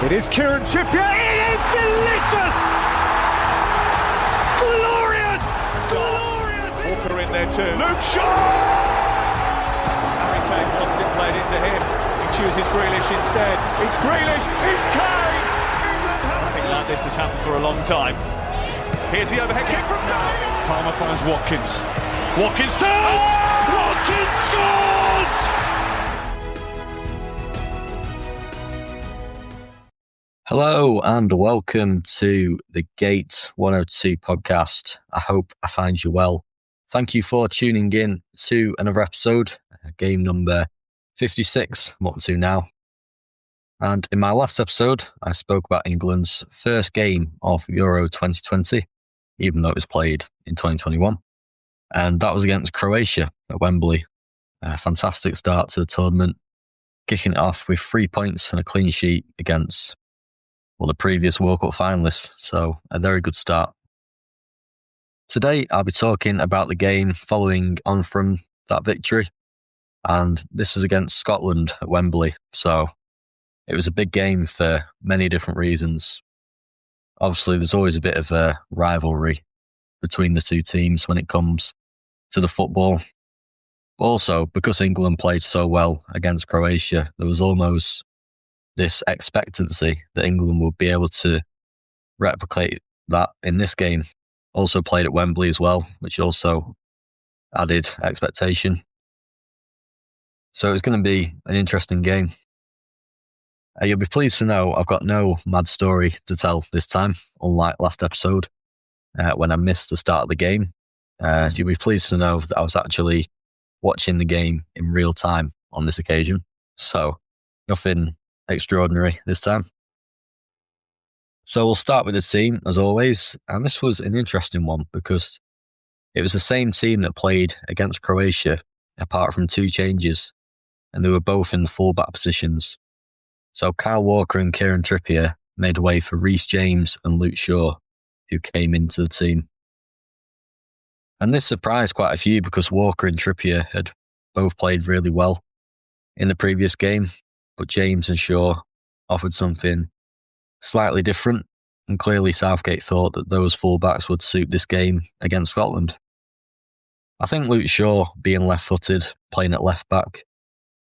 It is Kieran Trippier. It is delicious! Glorious! Glorious! Walker in there too. Luke Shaw! Harry Kane wants it played into him. He chooses Grealish instead. It's Grealish! It's Kane! I think like this has happened for a long time. Here's the overhead kick from Kane! Palmer finds Watkins. Watkins turns! Watkins scores! Hello and welcome to the Gate 102 podcast. I hope I find you well. Thank you for tuning in to another episode, game number 56, I'm up to now. And in my last episode, I spoke about England's first game of Euro 2020, even though it was played in 2021. And that was against Croatia at Wembley. A fantastic start to the tournament, kicking it off with 3 points and a clean sheet against the previous World Cup finalists, so a very good start. Today, I'll be talking about the game following on from that victory, and this was against Scotland at Wembley, so it was a big game for many different reasons. Obviously, there's always a bit of a rivalry between the two teams when it comes to the football. But also, because England played so well against Croatia, there was almost this expectancy that England would be able to replicate that in this game. Also played at Wembley as well, which also added expectation. So it's going to be an interesting game. You'll be pleased to know I've got no mad story to tell this time, unlike last episode when I missed the start of the game. You'll be pleased to know that I was actually watching the game in real time on this occasion. So nothing extraordinary this time. So we'll start with the team as always, and this was an interesting one because it was the same team that played against Croatia apart from two changes, and they were both in the fullback positions. So Kyle Walker and Kieran Trippier made way for Reece James and Luke Shaw, who came into the team. And this surprised quite a few because Walker and Trippier had both played really well in the previous game, but James and Shaw offered something slightly different, and clearly Southgate thought that those fullbacks would suit this game against Scotland. I think Luke Shaw being left-footed, playing at left-back,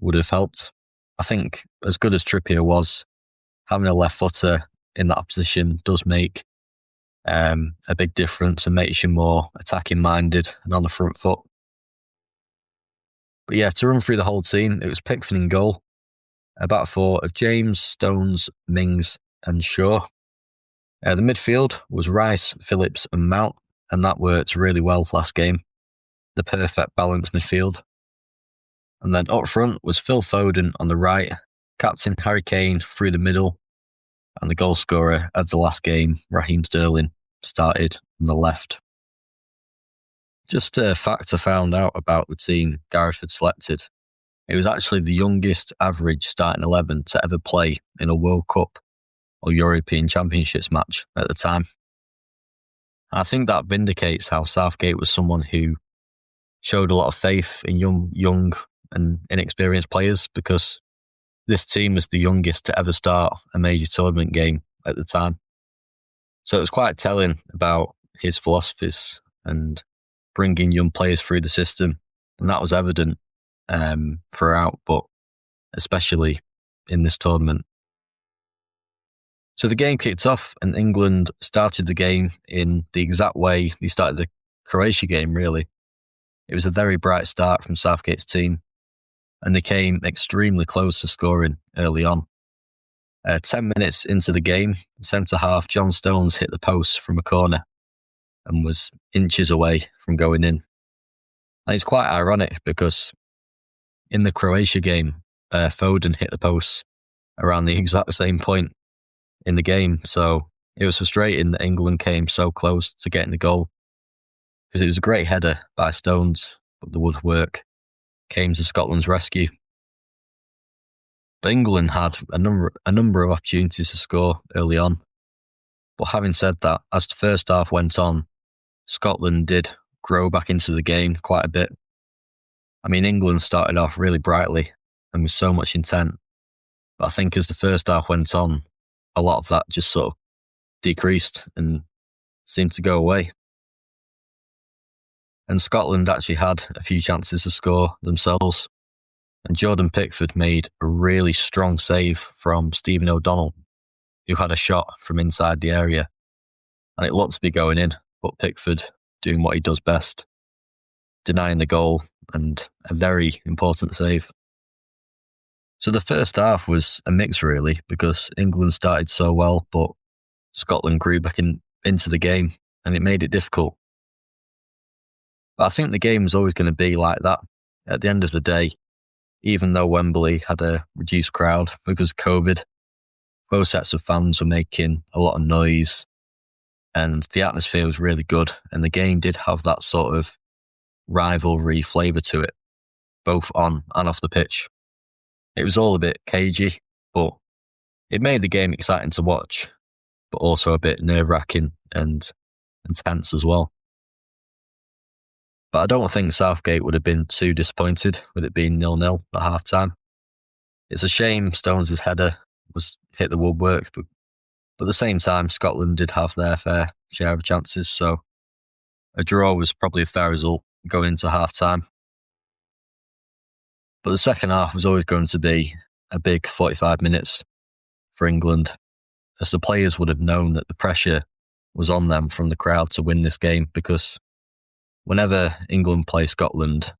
would have helped. I think as good as Trippier was, having a left-footer in that position does make a big difference and makes you more attacking-minded and on the front foot. But yeah, to run through the whole team, it was Pickford in goal, a back four of James, Stones, Mings and Shaw. The midfield was Rice, Phillips and Mount, and that worked really well last game. The perfect balanced midfield. And then up front was Phil Foden on the right, captain Harry Kane through the middle, and the goal scorer of the last game, Raheem Sterling, started on the left. Just a fact I found out about the team Gareth had selected. It was actually the youngest average starting 11 to ever play in a World Cup or European Championships match at the time. And I think that vindicates how Southgate was someone who showed a lot of faith in young and inexperienced players, because this team was the youngest to ever start a major tournament game at the time. So it was quite telling about his philosophies and bringing young players through the system, and that was evident throughout, but especially in this tournament. So the game kicked off and England started the game in the exact way they started the Croatia game, really. It was a very bright start from Southgate's team, and they came extremely close to scoring early on. 10 minutes into the game, centre-half John Stones hit the post from a corner and was inches away from going in. And it's quite ironic because in the Croatia game, Foden hit the post around the exact same point in the game. So it was frustrating that England came so close to getting the goal, because it was a great header by Stones, but the woodwork came to Scotland's rescue. But England had a number of opportunities to score early on. But having said that, as the first half went on, Scotland did grow back into the game quite a bit. I mean, England started off really brightly and with so much intent. But I think as the first half went on, a lot of that just sort of decreased and seemed to go away. And Scotland actually had a few chances to score themselves. And Jordan Pickford made a really strong save from Stephen O'Donnell, who had a shot from inside the area. And it looked to be going in, but Pickford doing what he does best, denying the goal, and a very important save. So the first half was a mix really, because England started so well, but Scotland grew back into the game and it made it difficult. But I think the game was always going to be like that. At the end of the day, even though Wembley had a reduced crowd because of COVID, both sets of fans were making a lot of noise and the atmosphere was really good, and the game did have that sort of rivalry flavour to it, both on and off the pitch. It was all a bit cagey, but it made the game exciting to watch, but also a bit nerve-wracking and intense as well. But I don't think Southgate would have been too disappointed with it being 0-0 at half-time. It's a shame Stones' header was hit the woodwork, but at the same time, Scotland did have their fair share of chances, so a draw was probably a fair result going into half-time. But the second half was always going to be a big 45 minutes for England, as the players would have known that the pressure was on them from the crowd to win this game, because whenever England play Scotland,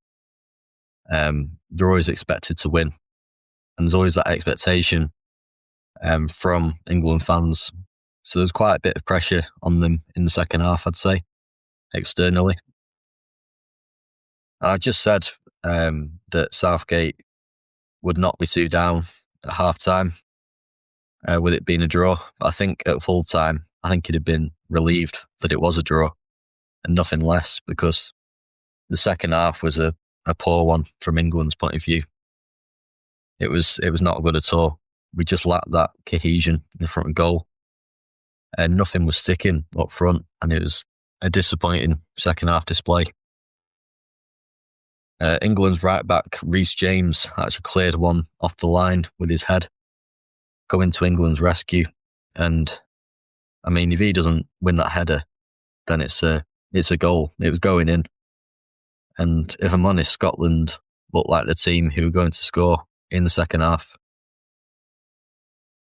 they're always expected to win. And there's always that expectation from England fans. So there's quite a bit of pressure on them in the second half, I'd say, externally. And I just said that Southgate would not be too down at half-time with it being a draw. But I think at full-time, I think he'd have been relieved that it was a draw and nothing less, because the second half was a poor one from England's point of view. It was not good at all. We just lacked that cohesion in the front of goal, and nothing was sticking up front, and it was a disappointing second half display. England's right back Reece James actually cleared one off the line with his head, going to England's rescue. And I mean, if he doesn't win that header, then it's a goal. It was going in. And if I'm honest, Scotland looked like the team who were going to score in the second half.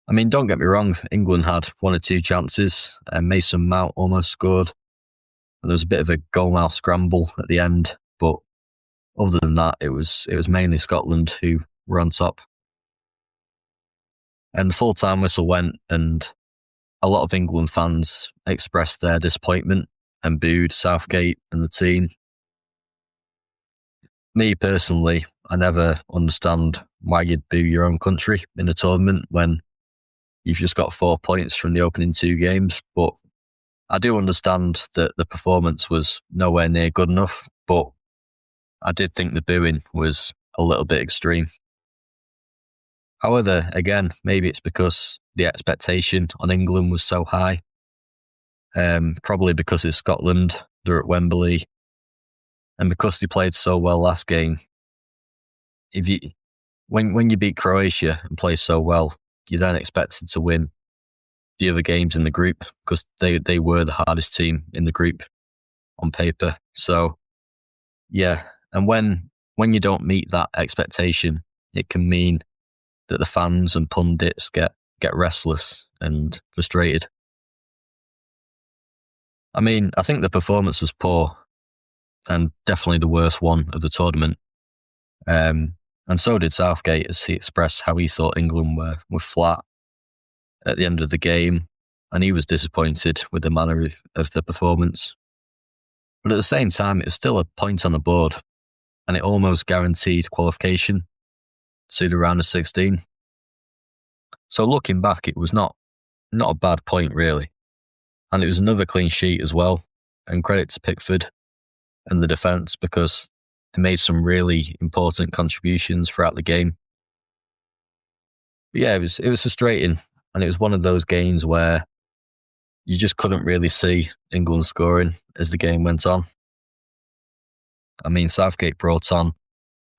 I mean, don't get me wrong, England had one or two chances, and Mason Mount almost scored. There was a bit of a goal-mouth scramble at the end, but other than that, it was mainly Scotland who were on top. And the full-time whistle went, and a lot of England fans expressed their disappointment and booed Southgate and the team. Me personally, I never understand why you'd boo your own country in a tournament when you've just got 4 points from the opening 2 games. But I do understand that the performance was nowhere near good enough, but I did think the booing was a little bit extreme. However, again, maybe it's because the expectation on England was so high. Probably because it's Scotland, they're at Wembley, and because they played so well last game. When you beat Croatia and play so well, you're then expected to win the other games in the group, because they were the hardest team in the group on paper. So, yeah, and when you don't meet that expectation, it can mean that the fans and pundits get restless and frustrated. I mean, I think the performance was poor, and definitely the worst one of the tournament. And so did Southgate, as he expressed how he thought England were flat at the end of the game, and he was disappointed with the manner of the performance. But at the same time, it was still a point on the board, and it almost guaranteed qualification to the round of 16. So looking back, it was not a bad point, really. And it was another clean sheet as well, and credit to Pickford and the defence, because they made some really important contributions throughout the game. But yeah, it was frustrating, and it was one of those games where you just couldn't really see England scoring as the game went on. I mean, Southgate brought on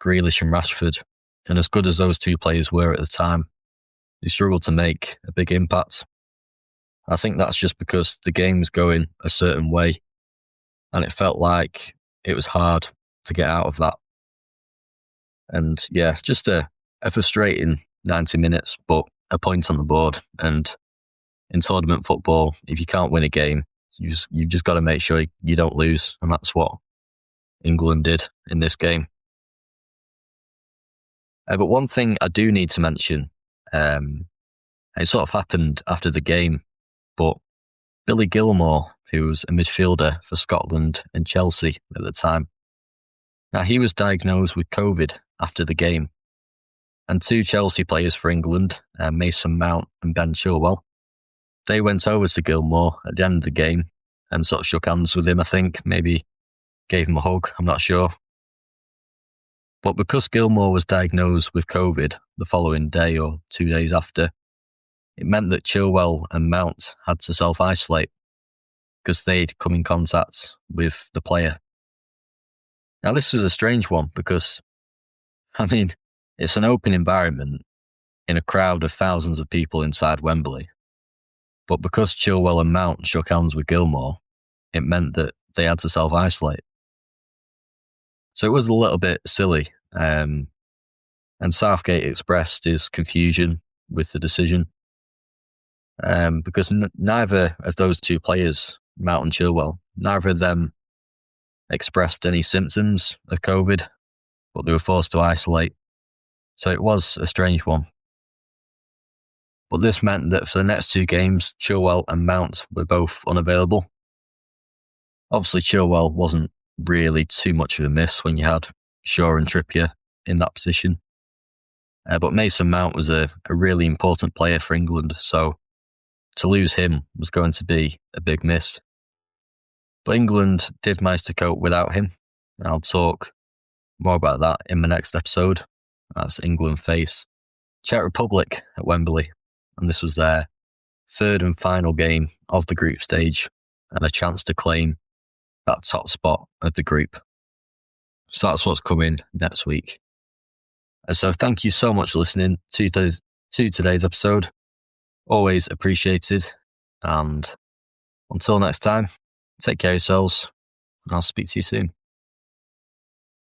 Grealish and Rashford, and as good as those 2 players were at the time, he struggled to make a big impact. I think that's just because the game was going a certain way, and it felt like it was hard to get out of that. And yeah, just a frustrating 90 minutes, but a point on the board. And in tournament football, if you can't win a game, you've just got to make sure you don't lose. And that's what England did in this game. But one thing I do need to mention, it sort of happened after the game, but Billy Gilmour, who was a midfielder for Scotland and Chelsea at the time, now he was diagnosed with COVID after the game. And two Chelsea players for England, Mason Mount and Ben Chilwell, they went over to Gilmour at the end of the game and sort of shook hands with him, I think, maybe gave him a hug, I'm not sure. But because Gilmour was diagnosed with COVID the following day or 2 days after, it meant that Chilwell and Mount had to self-isolate because they'd come in contact with the player. Now, this was a strange one because, it's an open environment in a crowd of thousands of people inside Wembley. But because Chilwell and Mount shook hands with Gilmour, it meant that they had to self-isolate. So it was a little bit silly. And Southgate expressed his confusion with the decision. Because neither of those two players, Mount and Chilwell, neither of them expressed any symptoms of COVID, but they were forced to isolate. So it was a strange one. But this meant that for the next two games, Chilwell and Mount were both unavailable. Obviously, Chilwell wasn't really too much of a miss when you had Shaw and Trippier in that position. But Mason Mount was a really important player for England, so to lose him was going to be a big miss. But England did manage to cope without him, and I'll talk more about that in my next episode. That's England face Czech Republic at Wembley, and this was their third and final game of the group stage and a chance to claim that top spot of the group. So that's what's coming next week. So thank you so much for listening to today's episode. Always appreciated. And until next time, take care of yourselves, and I'll speak to you soon.